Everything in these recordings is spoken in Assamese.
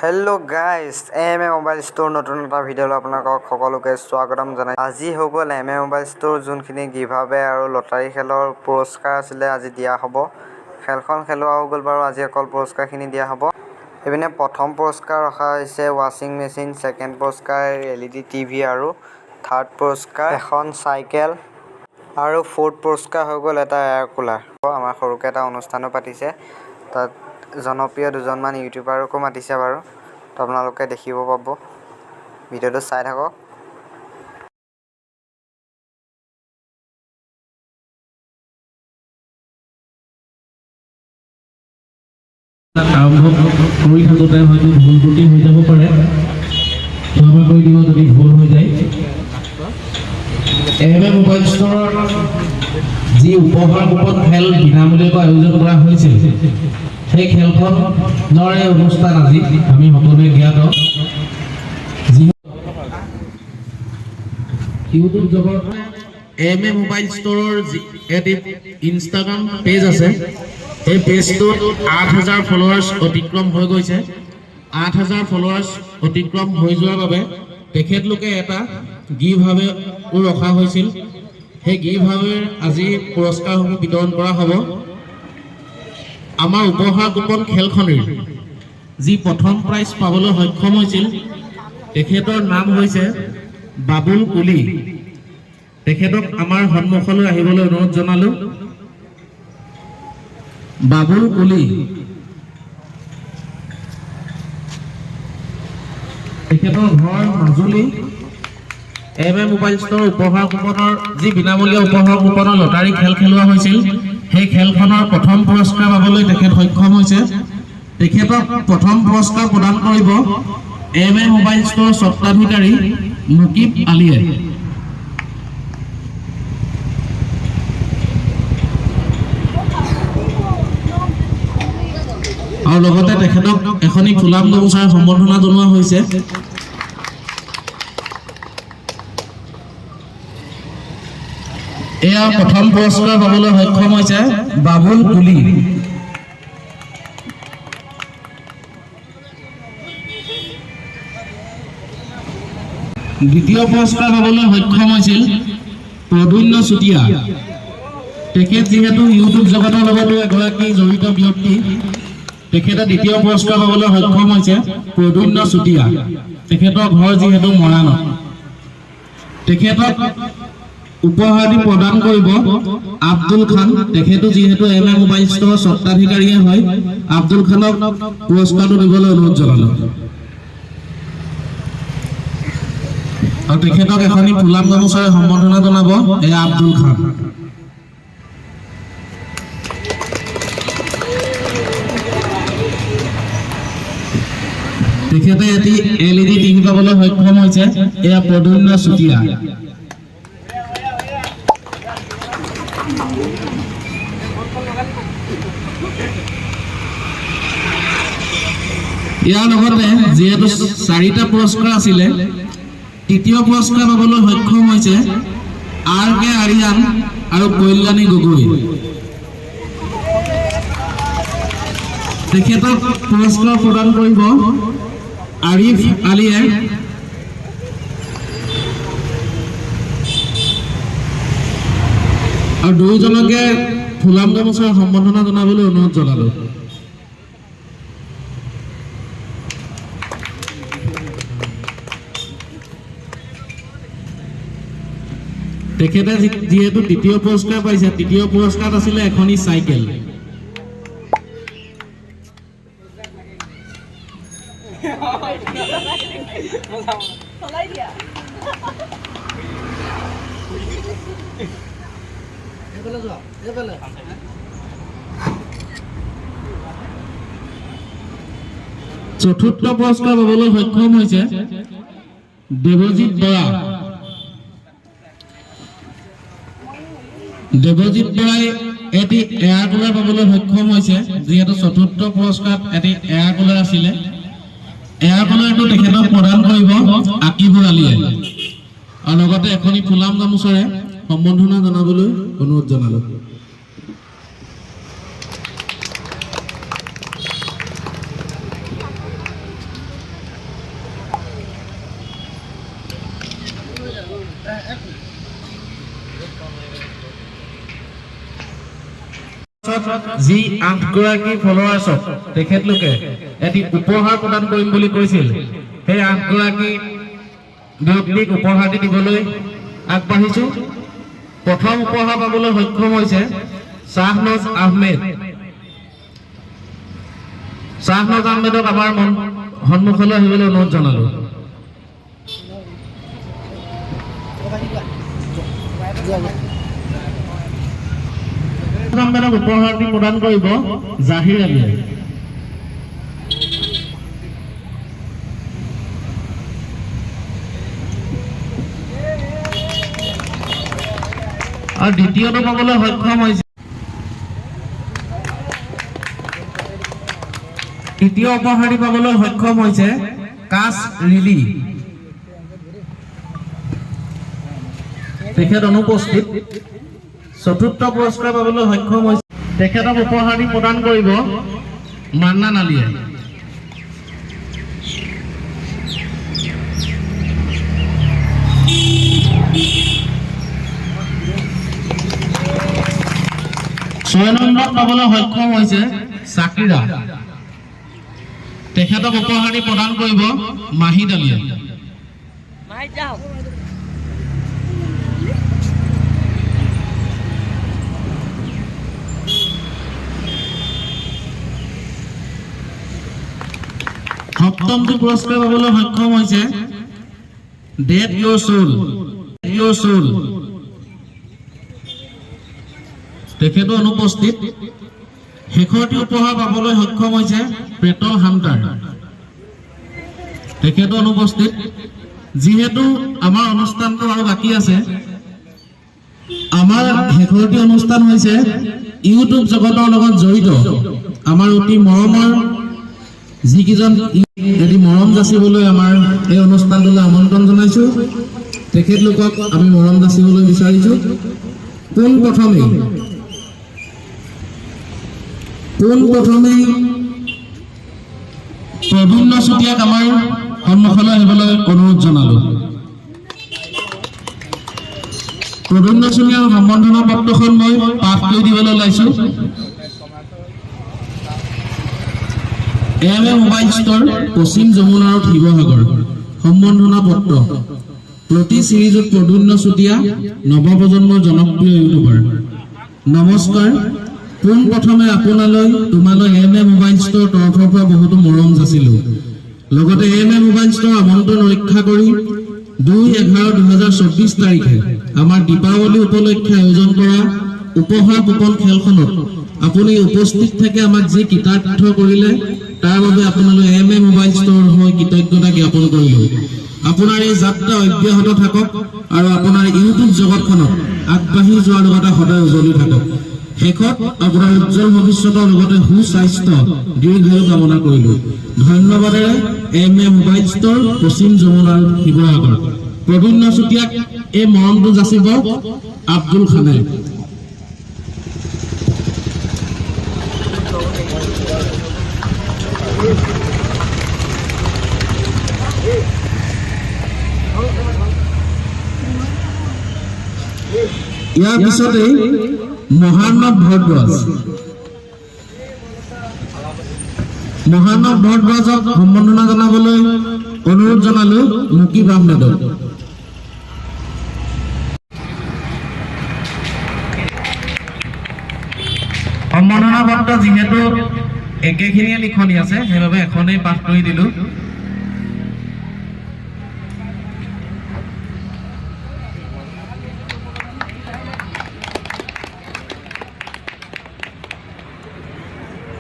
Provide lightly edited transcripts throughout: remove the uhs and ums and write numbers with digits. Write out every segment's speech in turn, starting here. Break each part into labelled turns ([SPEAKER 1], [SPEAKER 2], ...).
[SPEAKER 1] Hello guys M A mobile store नतुन এটা ভিডিঅ'লৈ আপোনালোকক সকলোকে স্বাগতম জনাই আজি হৈ গ'ল এম এ মোবাইল স্টোৰ যোনখিনি গিভআৱে আৰু লটাৰী খেলৰ পুৰস্কাৰ আছিলে আজি দিয়া হ'ব খেলখন খেলোৱা হৈ গ'ল বাৰু আজি অকল পুৰস্কাৰখিনি দিয়া হ'ব এপিনে প্ৰথম পুৰস্কাৰ ৰখা হৈছে ৱাশ্বিং মেচিন সেকেন্ড পুৰস্কাৰ এলইডি টিভি আৰু থাৰ্ড পুৰস্কাৰ এখন চাইকেল আৰু ফোৰ্থ পুৰস্কাৰ হৈ গ'ল এটা এয়াৰ কুলাৰ আমাৰ সৰুকে এটা অনুষ্ঠানো পাতিছে তাত জনপ্ৰিয় দুজনমান ইউটিউবাৰকো মাতিছে বাৰু তো আপোনালোকে দেখিব পাব ভিডিঅ'টো চাই থাকক
[SPEAKER 2] আৰম্ভ কৰি থাকোঁতে হয়তো ভুল ত্ৰুটি হৈ যাব পাৰে ক্ষমা কৰি দিব যদি ভুল হৈ যায় এম এ মোবাইল ষ্ট'ৰৰ যি উপহাৰ কুপন খেল বিনামূলীয়াকৈ আয়োজন কৰা হৈছিল সেই খেলখনৰ অনুষ্ঠান আজি আমি সকলোৱে জ্ঞাত ইউটিউব জগত এম এ মোবাইল ষ্ট'ৰৰ এটি ইনষ্টাগ্ৰাম পেজ আছে এই পেজটোত ৮,০০০ ফলোৱাৰ্ছ অতিক্ৰম হৈ গৈছে ৮,০০০ ফলোৱাৰ্ছ অতিক্ৰম হৈ যোৱাৰ বাবে তেখেতলোকে এটা গিভআৱে ৰখা হৈছিল সেই গিভআৱে আজি পুৰস্কাৰসমূহ বিতৰণ কৰা হ'ব আমাৰ উপহাৰ কুপন খেলখনিৰ যি প্ৰথম প্ৰাইজ পাবলৈ সক্ষম হৈছিল তেখেতৰ নাম হৈছে বাবুল কুলি তেখেতক আমাৰ সন্মুখলৈ আহিবলৈ অনুৰোধ জনালোঁ বাবুল কুলি তেখেতৰ ঘৰ Majuli M A mobile store উপহাৰ কুপনৰ যি বিনামূলীয়া উপহাৰ কুপনৰ লটাৰী খেল খেলোৱা হৈছিল সেই খেলখনৰ প্ৰথম পুৰস্কাৰ পাবলৈ তেখেত সক্ষম হৈছে তেখেতক প্ৰথম পুৰস্কাৰ প্ৰদান কৰিব এম এ মোবাইল ষ্ট'ৰ স্বত্বাধিকাৰী মুকিব আলীয়ে আৰু লগতে তেখেতক এখনি ফুলাম গামোচাৰ সম্বৰ্ধনা জনোৱা হৈছে এয়া প্ৰথম পুৰস্কাৰ পাবলৈ সক্ষম হৈছে বাবুল কুলি দ্বিতীয় পুৰস্কাৰ পাবলৈ সক্ষম হৈছিল প্ৰদুন্য চুতীয়া তেখেত যিহেতু ইউটিউব জগতৰ লগতো এগৰাকী জড়িত ব্যক্তি তেখেতে দ্বিতীয় পুৰস্কাৰ পাবলৈ সক্ষম হৈছে প্ৰদুন্য চুতীয়া তেখেতৰ ঘৰ যিহেতু মৰাণত তেখেতক উপহাৰ দি প্ৰদান কৰিব আব্দুল খান তেখেতো যিহেতু এম এ মোবাইল ষ্ট'ৰৰ স্বত্বাধিকাৰীয়ে হয় আব্দুল খানক পুৰস্কাৰটো দিবলৈ অনুৰোধ জনালোঁ আৰু তেখেতক এখনি ফুলাম গামোচাৰে সম্বৰ্ধনা জনাব এয়া আব্দুল খান তেখেতে এটি এলইডি টিভি পাবলৈ সক্ষম হৈছে এয়া প্ৰদুন্য চুতীয়া ইয়াৰ লগতে যিহেতু 4টা পুৰস্কাৰ আছিলে তৃতীয় পুৰস্কাৰ পাবলৈ সক্ষম হৈছে আৰ কে আৰিয়ান আৰু কল্যাণী গগৈ তেখেতক পুৰস্কাৰ প্ৰদান কৰিব আৰিফ আলীয়ে আৰু দুয়োজনকে ফুলাম গামোচাৰ সম্বৰ্ধনা জনাবলৈ অনুৰোধ জনালোঁ তেখেতে যিহেতু তৃতীয় পুৰস্কাৰ পাইছে তৃতীয় পুৰস্কাৰ আছিলে এখনি চাইকেল চতুৰ্থ পুৰস্কাৰ পাবলৈ সক্ষম হৈছে দেৱজিৎ বৰা দেৱজিৎ বৰাই এটি এয়াৰ কুলাৰ পাবলৈ সক্ষম হৈছে যিহেতু চতুৰ্থ পুৰস্কাৰত এটি এয়াৰ কুলাৰ আছিলে এয়াৰ কুলাৰটো তেখেতক প্ৰদান কৰিব আকিবুৰ আলীয়ে আৰু লগতে এখনি ফুলাম গামোচাৰে সম্বৰ্ধনা জনাবলৈ অনুৰোধ জনালোঁ পাছত যি 8 গৰাকী ফলোৱাৰ্ছক তেখেতলোকে এটি উপহাৰ প্ৰদান কৰিম বুলি কৈছিল সেই 8 গৰাকী ব্যক্তিক উপহাৰটি দিবলৈ আগবাঢ়িছো প্ৰথম উপহাৰ পাবলৈ সক্ষম হৈছে শাহনজ আহমেদ আহমেদক আমাৰ সন্মুখলৈ আহিবলৈ অনুৰোধ জনালো আহমেদক উপহাৰটি প্ৰদান কৰিব জাহিৰ আলীয়ে আৰু দ্বিতীয়টো পাবলৈ সক্ষম হৈছে তৃতীয় উপহাৰটি পাবলৈ সক্ষম হৈছে কাছ ৰিলি তেখেত অনুপস্থিত চতুৰ্থ পুৰস্কাৰ পাবলৈ সক্ষম হৈছে তেখেতক উপহাৰটি প্ৰদান কৰিব মান্নান আলীয়ে ছয় নম্বৰ পাবলৈ সক্ষম হৈছে চাকিৰা তেখেতক উপহাৰটি প্ৰদান কৰিব মাহিদ আলীয়ে সপ্তমটো পুৰস্কাৰ পাবলৈ সক্ষম হৈছে ডেট ইয়ৰ সোল তেখেতো অনুপস্থিত শেষৰটি উপহাৰ পাবলৈ সক্ষম হৈছে পেটল হান্টাৰ তেখেতো অনুপস্থিত যিহেতু আমাৰ অনুষ্ঠানটো আৰু বাকী আছে আমাৰ শেষৰটি অনুষ্ঠান হৈছে ইউটিউব জগতৰ লগত জড়িত আমাৰ অতি মৰমৰ যিকেইজন এটি মৰম যাচিবলৈ আমাৰ এই অনুষ্ঠানটোলৈ আমন্ত্ৰণ জনাইছো তেখেতলোকক আমি মৰম যাচিবলৈ বিচাৰিছো পোনপ্ৰথমে প্ৰবীণ চুতীয়াক আমাৰ সন্মুখলৈ আহিবলৈ অনুৰোধ জনালো প্ৰবীণ চুতীয়াৰ সম্বৰ্ধনা পত্ৰখন মই পাঠ কৰি দিবলৈ ওলাইছো মোবাইল ষ্ট'ৰ পশ্চিম যমুনা আৰু শিৱসাগৰ সম্বৰ্ধনা পত্ৰ প্ৰতি চিৰিজত প্ৰবীণ চুতীয়া নৱপ্ৰজন্মৰ জনপ্ৰিয় ইউটিউবাৰ নমস্কাৰ পোনপ্ৰথমে তোমালৈ মোবাইল ষ্ট'ৰ তৰফৰ পৰা বহুতো মৰম যাচিলো লগতে মোবাইল ষ্ট'ৰ আমন্ত্ৰণ ৰক্ষা কৰি 2/11/2024 তাৰিখে আমাৰ দীপাৱলী উপলক্ষে আয়োজন কৰা উপহাৰ কুপন খেলখনত আপুনি উপস্থিত থাকে আমাক যি কৃতাৰ্থ কৰিলে তাৰ বাবে আপোনালৈ মোবাইল ষ্ট'ৰ হৈ কৃতজ্ঞতা জ্ঞাপন কৰিলো আপোনাৰ এই যাত্ৰা অব্যাহত থাকক আৰু আপোনাৰ ইউটিউব জগতখনত আগবাঢ়ি যোৱাৰ লগতে সদায় উজ্বলি থাকক শেষত আপোনাৰ উজ্জ্বল ভৱিষ্যতৰ লগতে সুস্বাস্থ্য দীৰ্ঘায়ু কামনা কৰিলো ধন্যবাদেৰে মোবাইল ষ্ট'ৰ পশ্চিম যমুনা আৰু শিৱসাগৰ প্ৰবীণ চুতীয়াক এই মৰমটো যাচিব আব্দুল খানে ইয়াৰ পিছতে মহানৱ ভৰদ্বাজক সম্বৰ্ধনা জনাবলৈ অনুৰোধ জনালো মুকিব আহমেদক সম্বৰ্ধনা পত্ৰ যিহেতু একেখিনিয়ে লিখনি আছে সেইবাবে এখনেই পাঠ কৰি দিলো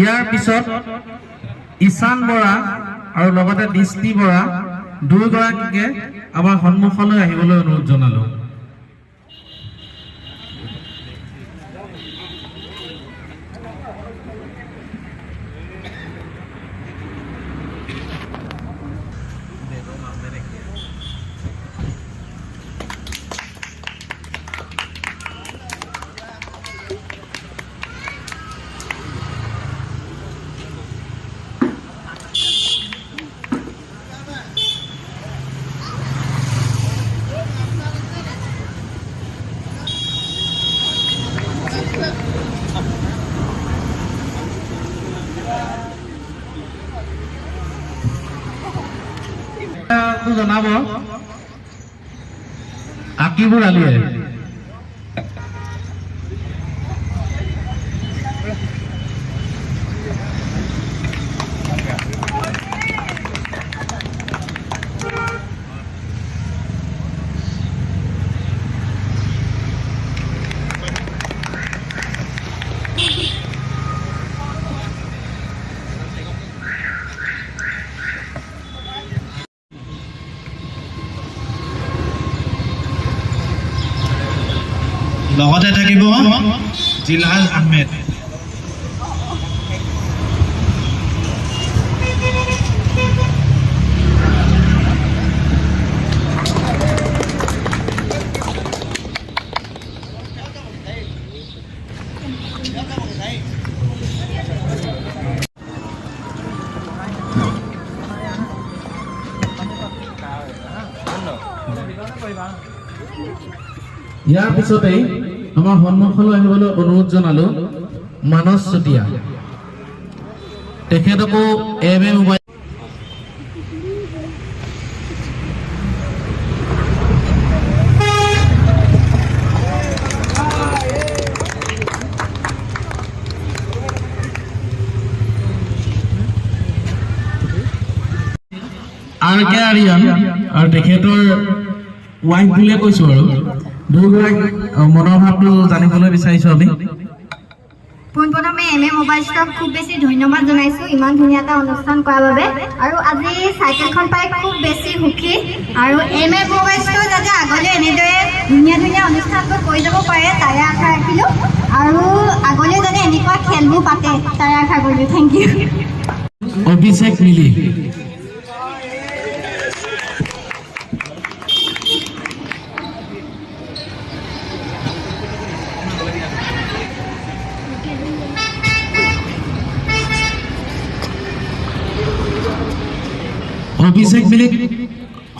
[SPEAKER 2] ইয়াৰ পিছত ঈশান বৰা আৰু লগতে দৃষ্টি বৰা দুয়োগৰাকীকে আমাৰ সন্মুখলৈ আহিবলৈ অনুৰোধ জনালো জনাব আকিবুৰ আলীয়ে। লগতে থাকিব জিলহাজ আহমেদ। ইয়াৰ পিছতেই আমাৰ সন্মুখলৈ আহিবলৈ অনুৰোধ জনালো মানস চুতীয়া। তেখেতকো মোবাইল RK আৰিয়ান আৰু তেখেতৰ ৱাইফ বুলিয়ে কৈছো আৰু দুয়োগৰাকী মনৰ ভাৱটো জানিবলৈ বিচাৰিছো আমি।
[SPEAKER 3] পোনপ্ৰথমে মোবাইল ষ্টক খুব বেছি ধন্যবাদ জনাইছোঁ ইমান ধুনীয়া এটা অনুষ্ঠান কৰাৰ বাবে। আৰু আজি চাইকেলখন পাই খুব বেছি সুখী। আৰু মোবাইল ষ্টক যাতে আগলৈ এনেদৰে ধুনীয়া ধুনীয়া অনুষ্ঠানবোৰ কৰি যাব পাৰে তাৰে আশা ৰাখিলোঁ। আৰু আগলৈ যাতে এনেকুৱা খেলবোৰ পাতে তাৰে আশা কৰিলোঁ। Thank U.
[SPEAKER 2] অভিষেক মিলি। অভিষেক মিলিক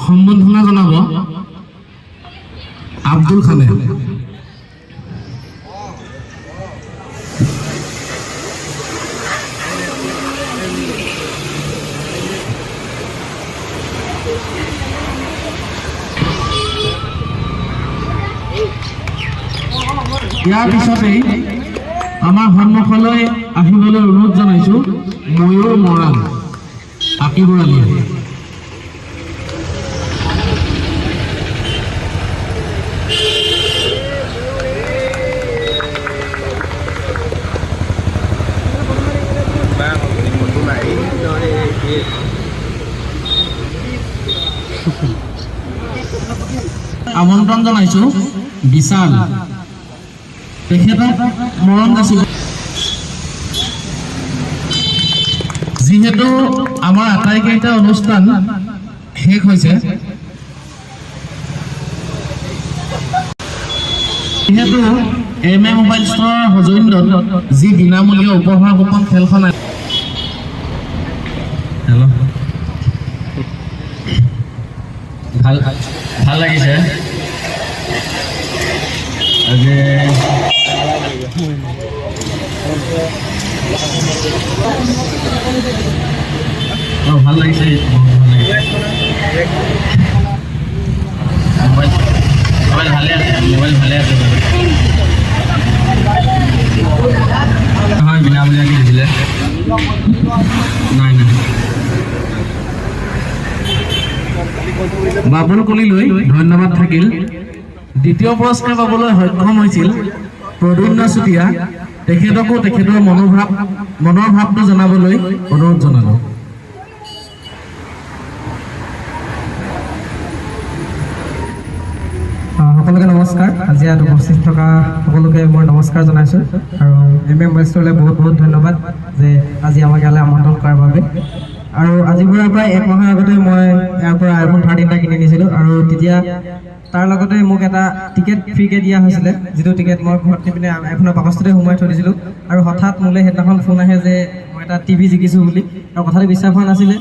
[SPEAKER 2] সম্বৰ্ধনা জনাব আব্দুল খানে। ইয়াৰ পিছতেই আমাৰ সন্মুখলৈ আহিবলৈ অনুৰোধ জনাইছো ময়ূৰ মৰাণ আকিবুৰ আলীয়ে। আমন্ত্ৰণ জনাইছো বিশাল। তেখেতক মৰম যাচিব। যিহেতু আমাৰ আটাইকেইটা অনুষ্ঠান শেষ হৈছে, যিহেতু মোবাইল ষ্টৰৰ সৌজন্যত যি বিনামূলীয়া উপহাৰ গোপন খেলখন ভাল লাগিছে। আজি ভাল লাগিছে। মোবাইল ভালে আছে, মোবাইল ভালে আছে হয়। বিনামূলীয়াকৈ দিছিলে। নাই নাই বাবুল কলিলৈ ধন্যবাদ থাকিল। দ্বিতীয় পুৰস্কাৰ পাবলৈ সক্ষম হৈছিল প্ৰদ্যুম্ন চুতীয়া। তেখেতকো তেখেতৰ মনৰ ভাৱটো জনাবলৈ অনুৰোধ জনালো।
[SPEAKER 4] সকলোকে নমস্কাৰ। আজি ইয়াত উপস্থিত থকা সকলোকে মই নমস্কাৰ জনাইছোঁ। আৰু মোবাইল ষ্টৰলৈ বহুত বহুত ধন্যবাদ যে আজি আমাক ইয়ালৈ আমন্ত্ৰণ কৰাৰ বাবে। আৰু আজিৰ পৰা প্ৰায় 1 মাহৰ আগতে মই ইয়াৰ পৰা iPhone 13 এটা কিনি নিছিলোঁ। আৰু তেতিয়া তাৰ লগতে মোক এটা টিকেট ফ্ৰীকৈ দিয়া হৈছিলে, যিটো টিকেট মই ঘৰত নি পিনে আইফোনৰ বাকচটোতে সোমাই থৈ দিছিলোঁ। আৰু হঠাৎ মোলৈ সেইদিনাখন ফোন আহে যে মই এটা টিভি জিকিছোঁ বুলি। আৰু কথাটো বিশ্বাস হোৱা নাছিলে।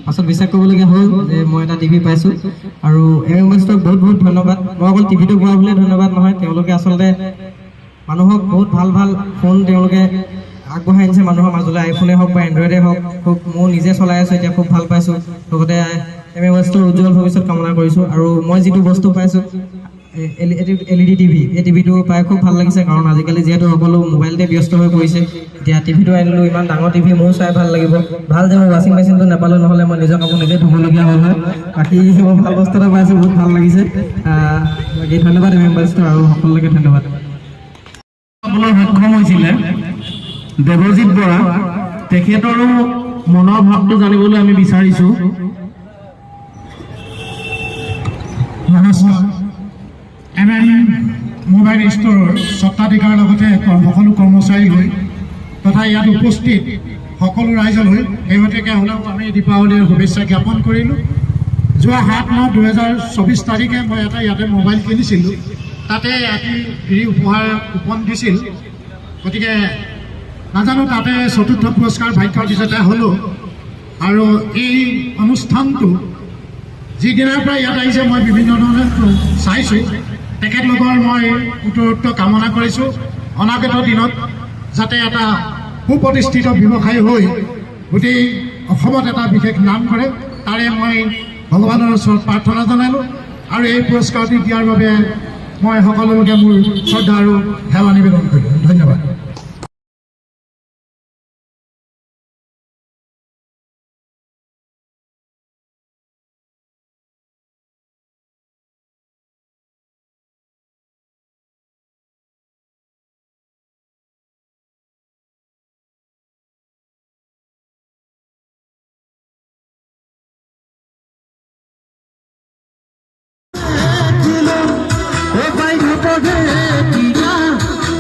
[SPEAKER 4] পাছত বিশ্বাস কৰিবলগীয়া হ'ল যে মই এটা টিভি পাইছোঁ। আৰু মোবাইল ষ্টৰক বহুত বহুত ধন্যবাদ। মই অকল টিভিটো পোৱা বুলিয়ে ধন্যবাদ নহয়, তেওঁলোকে আচলতে মানুহক বহুত ভাল ভাল ফোন তেওঁলোকে আগবঢ়াই আনিছে মানুহৰ মাজলৈ, আইফোনে হওক বা এণ্ড্ৰইডে হওক মই নিজে চলাই আছোঁ এতিয়া, খুব ভাল পাইছোঁ। লগতে এম এ মোবাইল ষ্ট'ৰৰ উজ্জ্বল ভৱিষ্যত কামনা কৰিছোঁ। আৰু মই যিটো বস্তু পাইছোঁ LED টিভি, এই টিভিটো পাই খুব ভাল লাগিছে, কাৰণ আজিকালি যিহেতু সকলো মোবাইলতে ব্যস্ত হৈ পৰিছে। এতিয়া টিভিটো আনিলোঁ, ইমান ডাঙৰ টিভি, মোৰো চাই ভাল লাগিব। ভাল যে মই ৱাশ্বিং মেচিনটো নাপালোঁ, নহ'লে মই নিজৰ কাপোৰ নিজে ধুবলগীয়া হ'ল হয়। বাকী মই ভাল বস্তু এটা পাইছোঁ, বহুত ভাল লাগিছে। বাকী ধন্যবাদ এম এ মোবাইল ষ্ট'ৰ আৰু সকলোকে ধন্যবাদ।
[SPEAKER 2] পাবলৈ সক্ষম হৈছিলে দেৱজিৎ বৰা, তেখেতৰো মনৰ ভাৱটো জানিবলৈ আমি বিচাৰিছোঁ।
[SPEAKER 5] নমস্কাৰ। MM মোবাইল ষ্ট'ৰৰ স্বত্বাধিকাৰ লগতে সকলো কৰ্মচাৰী লৈ তথা ইয়াত উপস্থিত সকলো ৰাইজলৈ শেহতীয়াকৈ হ'লেও আমি দীপাৱলীৰ শুভেচ্ছা জ্ঞাপন কৰিলোঁ। যোৱা 7/9/2024 তাৰিখে মই এটা ইয়াতে মোবাইল কিনিছিলোঁ, তাতে এটি হেৰি উপহাৰ কুপন দিছিল। গতিকে নাজানো, তাতে 4ৰ্থ পুৰস্কাৰ ভাগ্য বিজেতা হ'লোঁ। আৰু এই অনুষ্ঠানটো যিদিনাৰ পৰা ইয়াত আহিছে মই বিভিন্ন ধৰণে চাইছোঁ। তেখেতলোকৰ মই উত্তৰোত্তৰ কামনা কৰিছোঁ, অনাগত দিনত যাতে এটা সুপ্ৰতিষ্ঠিত ব্যৱসায়ী হৈ গোটেই অসমত এটা বিশেষ নাম কৰে, তাৰে মই ভগৱানৰ ওচৰত প্ৰাৰ্থনা জনালোঁ। আৰু এই পুৰস্কাৰটি দিয়াৰ বাবে মই সকলোকে মোৰ শ্ৰদ্ধা আৰু সেৱা নিবেদন কৰিলোঁ। ধন্যবাদ।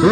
[SPEAKER 2] ও